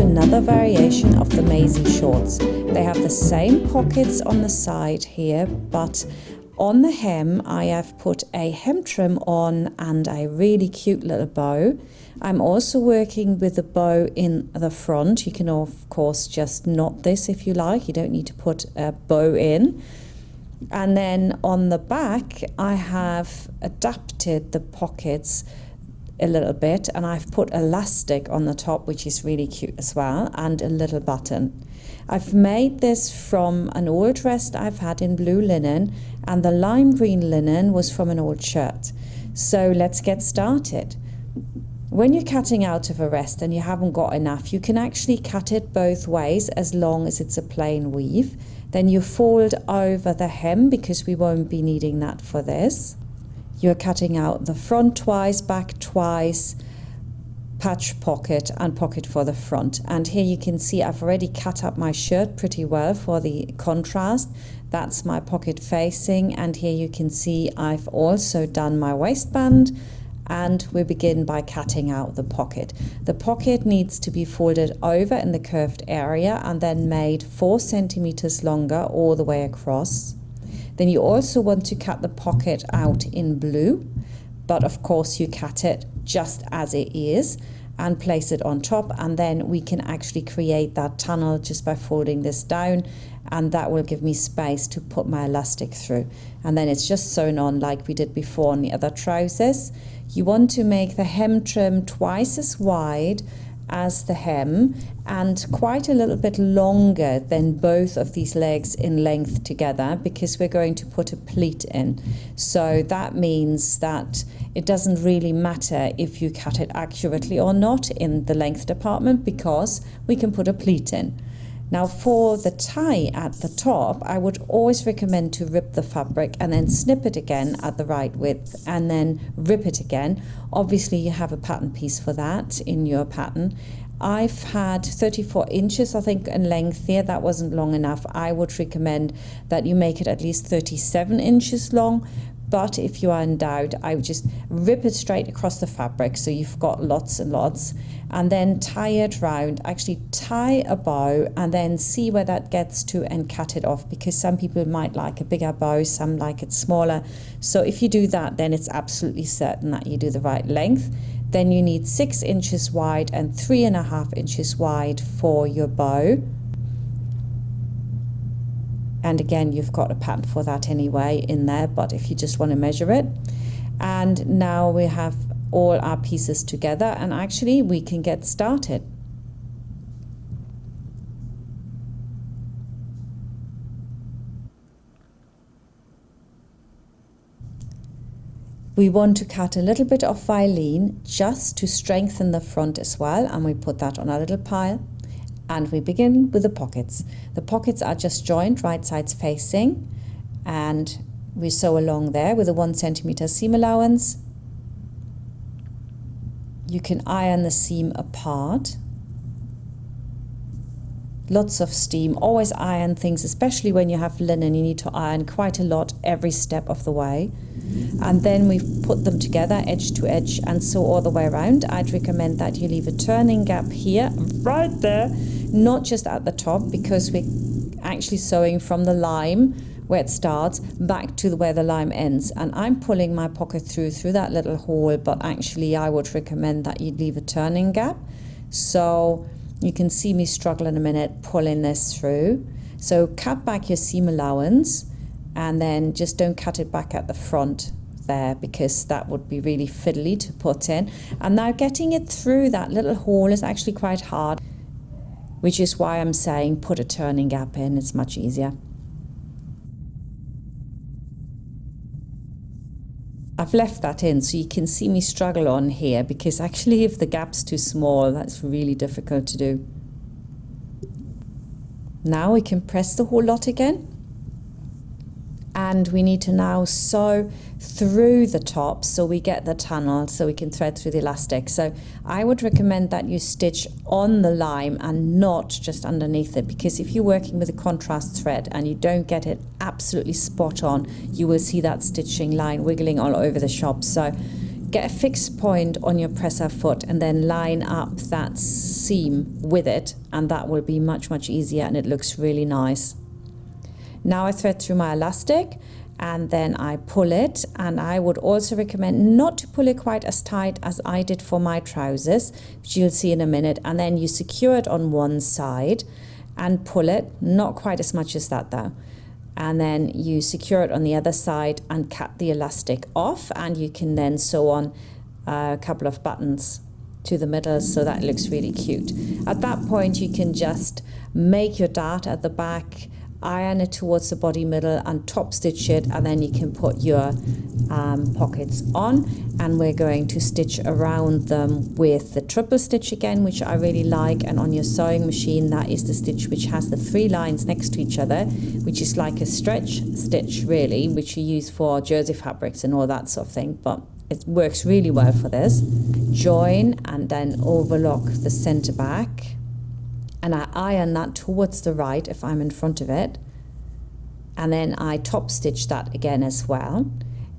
another variation of the Maisy shorts. They have the same pockets on the side here, but on the hem I have put a hem trim on and a really cute little bow. I'm also working with a bow in the front. You can of course just knot this if you like. You don't need to put a bow in. And then on the back I have adapted the pockets a little bit, and I've put elastic on the top, which is really cute as well, and a little button. I've made this from an old dress I've had in blue linen, and the lime green linen was from an old shirt. So let's get started. When you're cutting out of a rest and you haven't got enough, you can actually cut it both ways as long as it's a plain weave. Then you fold over the hem, because we won't be needing that for this. You're cutting out the front twice, back twice, patch pocket and pocket for the front. And here you can see I've already cut up my shirt pretty well for the contrast. That's my pocket facing, and here you can see I've also done my waistband, and we begin by cutting out the pocket. The pocket needs to be folded over in the curved area and then made 4 centimeters longer all the way across. Then you also want to cut the pocket out in blue, but of course you cut it just as it is and place it on top, and then we can actually create that tunnel just by folding this down, and that will give me space to put my elastic through. And then it's just sewn on like we did before on the other trousers. You want to make the hem trim twice as wide as the hem and quite a little bit longer than both of these legs in length together, because we're going to put a pleat in. So that means that it doesn't really matter if you cut it accurately or not in the length department, because we can put a pleat in. Now for the tie at the top, I would always recommend to rip the fabric and then snip it again at the right width and then rip it again. Obviously you have a pattern piece for that in your pattern. I've had 34 inches I think in length here. That wasn't long enough. I would recommend that you make it at least 37 inches long. But if you are in doubt, I would just rip it straight across the fabric so you've got lots and lots, and then tie it round. Actually tie a bow and then see where that gets to and cut it off, because some people might like a bigger bow, some like it smaller. So if you do that, then it's absolutely certain that you do the right length. Then you need 6 inches wide and 3.5 inches wide for your bow. And again, you've got a pattern for that anyway in there, but if you just want to measure it. And now we have all our pieces together, and actually we can get started. We want to cut a little bit of filine just to strengthen the front as well, and we put that on a little pile. And we begin with the pockets. The pockets are just joined, right sides facing, and we sew along there with a 1 centimeter seam allowance. You can iron the seam apart. Lots of steam. Always iron things, especially when you have linen. You need to iron quite a lot every step of the way. And then we put them together edge to edge and sew all the way around. I'd recommend that you leave a turning gap here, right there, not just at the top, because we're actually sewing from the lime where it starts back to where the lime ends. And I'm pulling my pocket through that little hole, but actually I would recommend that you leave a turning gap. So you can see me struggle in a minute pulling this through. So cut back your seam allowance, and then just don't cut it back at the front there, because that would be really fiddly to put in. And now getting it through that little hole is actually quite hard, which is why I'm saying put a turning gap in. It's much easier. I've left that in so you can see me struggle on here, because actually if the gap's too small, that's really difficult to do. Now we can press the whole lot again, and we need to now sew through the top so we get the tunnel, so we can thread through the elastic. So I would recommend that you stitch on the lime and not just underneath it, because if you're working with a contrast thread and you don't get it absolutely spot on, you will see that stitching line wiggling all over the shop. So get a fixed point on your presser foot and then line up that seam with it, and that will be much easier and it looks really nice. Now I thread through my elastic and then I pull it, and I would also recommend not to pull it quite as tight as I did for my trousers, which you'll see in a minute, and then you secure it on one side and pull it, not quite as much as that though, and then you secure it on the other side and cut the elastic off, and you can then sew on a couple of buttons to the middle so that looks really cute. At that point you can just make your dart at the back, iron it towards the body middle and top stitch it, and then you can put your pockets on, and we're going to stitch around them with the triple stitch again, which I really like. And on your sewing machine, that is the stitch which has the 3 lines next to each other, which is like a stretch stitch really, which you use for jersey fabrics and all that sort of thing, but it works really well for this. Join and then overlock the center back, and I iron that towards the right if I'm in front of it, and then I top stitch that again as well.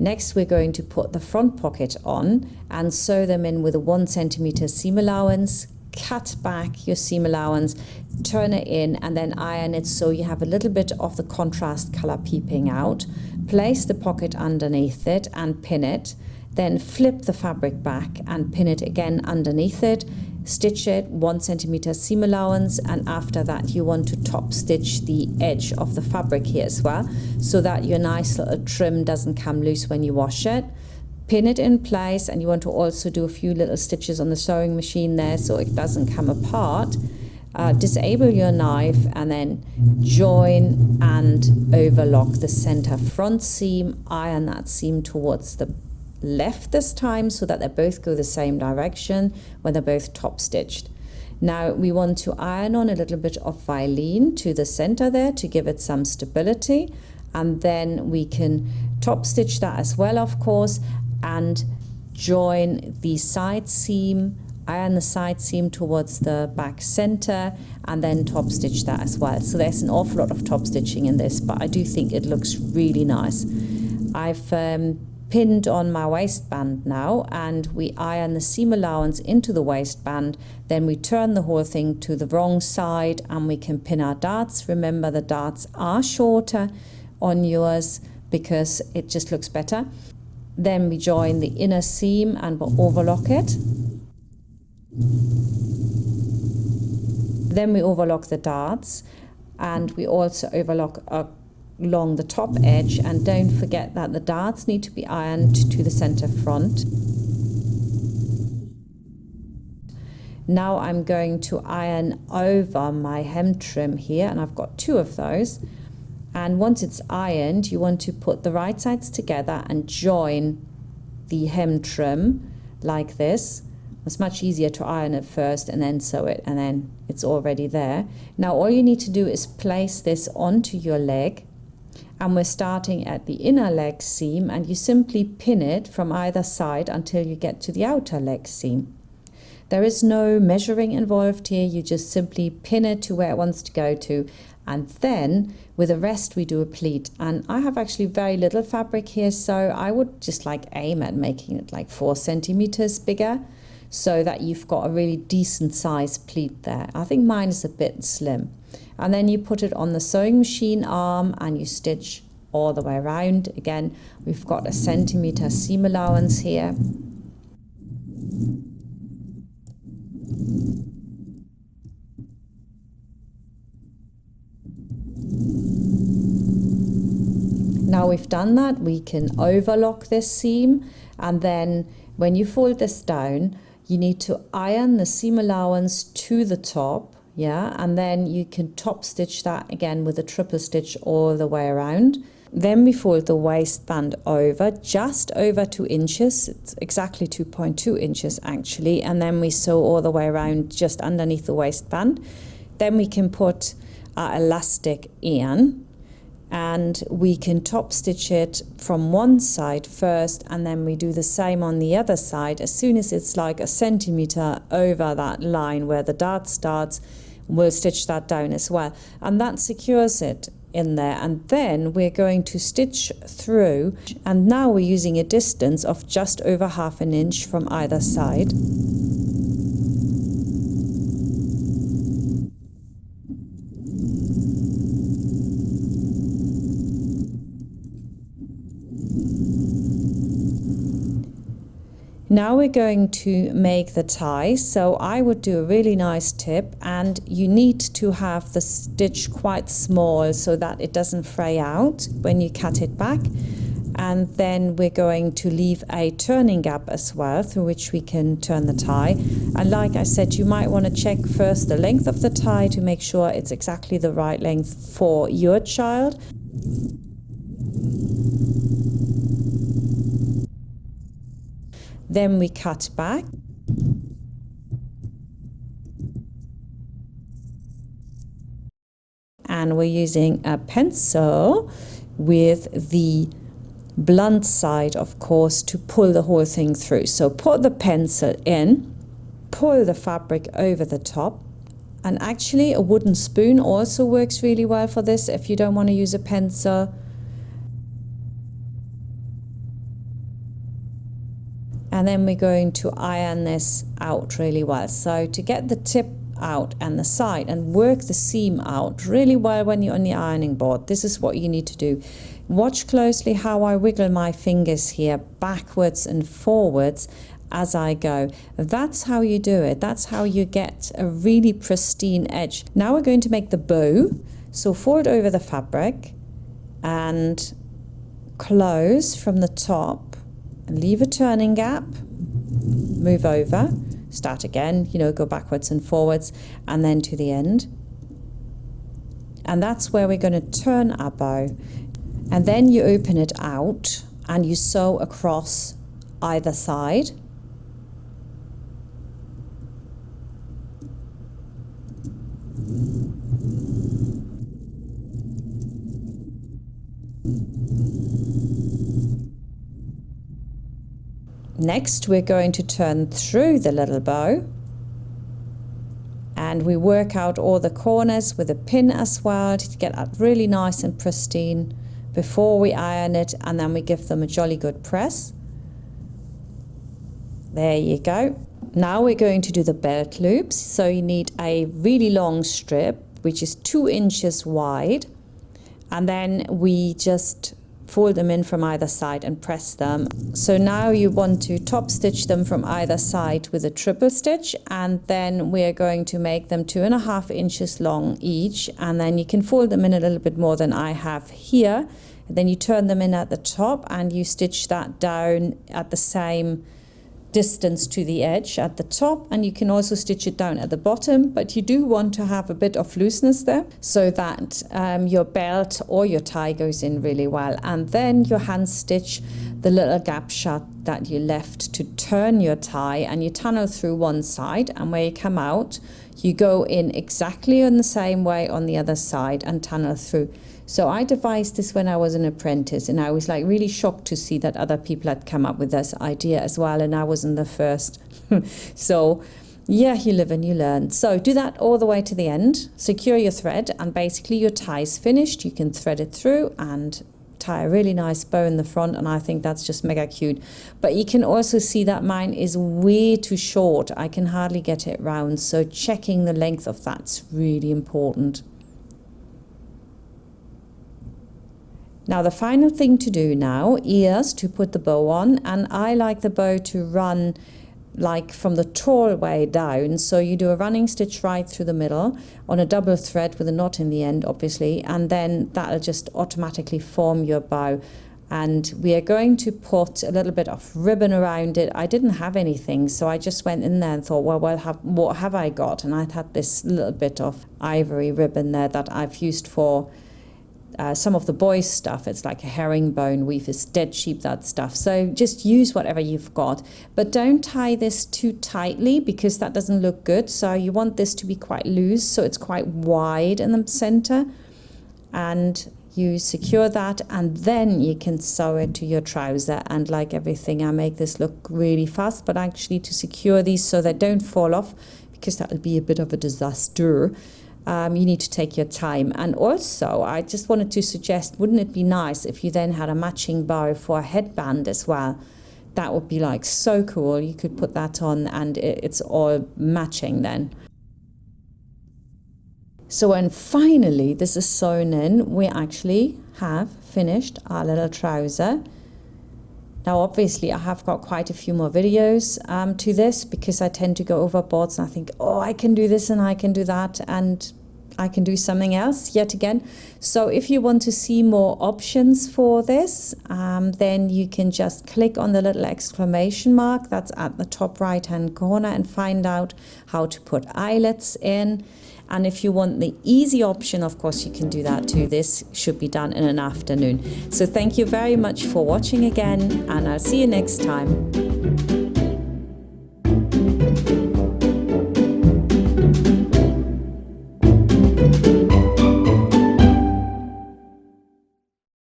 Next we're going to put the front pocket on and sew them in with a 1 centimeter seam allowance, cut back your seam allowance, turn it in, and then iron it so you have a little bit of the contrast color peeping out. Place the pocket underneath it and pin it, then flip the fabric back and pin it again underneath it, stitch it 1 centimeter seam allowance, and after that you want to top stitch the edge of the fabric here as well, so that your nice little trim doesn't come loose when you wash it. Pin it in place, and you want to also do a few little stitches on the sewing machine there so it doesn't come apart. Disable your knife and then join and overlock the center front seam, iron that seam towards the left this time so that they both go the same direction when they're both top stitched. Now we want to iron on a little bit of Vilene to the center there to give it some stability, and then we can top stitch that as well, of course, and join the side seam, iron the side seam towards the back center, and then top stitch that as well. So there's an awful lot of top stitching in this, but I do think it looks really nice. I've pinned on my waistband now, and we iron the seam allowance into the waistband, then we turn the whole thing to the wrong side and we can pin our darts. Remember, the darts are shorter on yours because it just looks better. Then we join the inner seam and we'll overlock it. Then we overlock the darts, and we also overlock along the top edge, and don't forget that the darts need to be ironed to the center front. Now I'm going to iron over my hem trim here, and I've got 2 of those, and once it's ironed you want to put the right sides together and join the hem trim like this. It's much easier to iron it first and then sew it, and then it's already there. Now all you need to do is place this onto your leg, and we're starting at the inner leg seam, and you simply pin it from either side until you get to the outer leg seam. There is no measuring involved here, you just simply pin it to where it wants to go to, and then with the rest we do a pleat. And I have actually very little fabric here, so I would just aim at making it 4 centimeters bigger, so that you've got a really decent size pleat there. I think mine is a bit slim. And then you put it on the sewing machine arm and you stitch all the way around. Again, we've got a centimeter seam allowance here. Now we've done that, we can overlock this seam, and then when you fold this down, you need to iron the seam allowance to the top. Yeah, and then you can top stitch that again with a triple stitch all the way around. Then we fold the waistband over, just over 2 inches. It's exactly 2.2 inches actually. And then we sew all the way around just underneath the waistband. Then we can put our elastic in, and we can top stitch it from one side first, and then we do the same on the other side. As soon as it's 1 centimeter over that line where the dart starts, we'll stitch that down as well, and that secures it in there, and then we're going to stitch through, and now we're using a distance of just over 1/2 inch from either side. Now we're going to make the tie, so I would do a really nice tip, and you need to have the stitch quite small so that it doesn't fray out when you cut it back. And then we're going to leave a turning gap as well through which we can turn the tie. And like I said, you might want to check first the length of the tie to make sure it's exactly the right length for your child. Then we cut back. And we're using a pencil with the blunt side, of course, to pull the whole thing through. So put the pencil in, pull the fabric over the top, and actually a wooden spoon also works really well for this if you don't want to use a pencil. And then we're going to iron this out really well. So to get the tip out and the side and work the seam out really well when you're on the ironing board, this is what you need to do. Watch closely how I wiggle my fingers here backwards and forwards as I go. That's how you do it. That's how you get a really pristine edge. Now we're going to make the bow. So fold over the fabric and close from the top. Leave a turning gap, move over, start again, go backwards and forwards, and then to the end. And that's where we're going to turn our bow. And then you open it out and you sew across either side. Next, we're going to turn through the little bow, and we work out all the corners with a pin as well to get that really nice and pristine before we iron it, and then we give them a jolly good press. There you go. Now we're going to do the belt loops. So you need a really long strip, which is 2 inches wide, and then we just fold them in from either side and press them. So now you want to top stitch them from either side with a triple stitch, and then we're going to make them 2.5 inches long each, and then you can fold them in a little bit more than I have here. And then you turn them in at the top and you stitch that down at the same distance to the edge at the top, and you can also stitch it down at the bottom, but you do want to have a bit of looseness there so that your belt or your tie goes in really well. And then you hand stitch the little gap shut that you left to turn your tie, and you tunnel through one side, and where you come out you go in exactly in the same way on the other side and tunnel through. So I devised this when I was an apprentice, and I was like really shocked to see that other people had come up with this idea as well, and I wasn't the first. So yeah, you live and you learn. So do that all the way to the end, secure your thread, and basically your tie is finished. You can thread it through and tie a really nice bow in the front, and I think that's just mega cute. But you can also see that mine is way too short. I can hardly get it round, so checking the length of that's really important. Now the final thing to do now is to put the bow on, and I like the bow to run like from the tall way down. So you do a running stitch right through the middle on a double thread with a knot in the end, obviously, and then that'll just automatically form your bow. And we are going to put a little bit of ribbon around it. I didn't have anything, so I just went in there and thought, well, what have I got? And I had this little bit of ivory ribbon there that I've used for some of the boys' stuff. It's like a herringbone weave. It's dead cheap, that stuff. So just use whatever you've got. But don't tie this too tightly because that doesn't look good. So you want this to be quite loose, so it's quite wide in the center. And you secure that, and then you can sew it to your trouser. And like everything, I make this look really fast, but actually to secure these so they don't fall off, because that would be a bit of a disaster. You need to take your time. And also, I just wanted to suggest, wouldn't it be nice if you then had a matching bow for a headband as well? That would be like so cool. You could put that on and it's all matching then. So when finally this is sewn in, we actually have finished our little trouser. Now obviously I have got quite a few more videos to this, because I tend to go overboard and I think, oh, I can do this and I can do that and I can do something else yet again. So if you want to see more options for this, then you can just click on the little exclamation mark that's at the top right hand corner and find out how to put eyelets in. And if you want the easy option, of course, you can do that too. This should be done in an afternoon. So thank you very much for watching again, and I'll see you next time.